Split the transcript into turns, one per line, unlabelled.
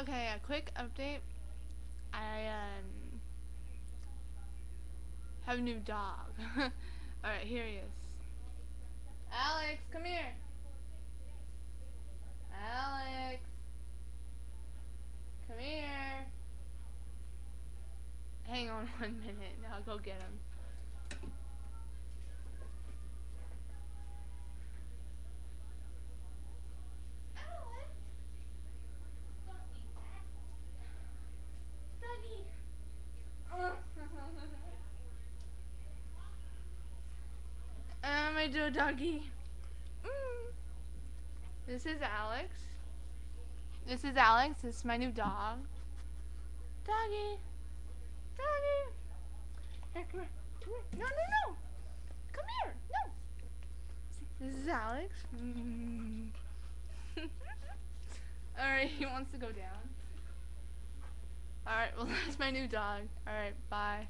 Okay, a quick update. I have a new dog. Alright, here he is. Alex, come here. Alex, come here. Hang on 1 minute, I'll go get him. My little doggy. This is Alex. This is Alex. This is my new dog. Doggy. Doggy. Here, come here. Come here. No, no, no. Come here. No. This is Alex. Alright, he wants to go down. Alright, well, that's my new dog. Alright, bye.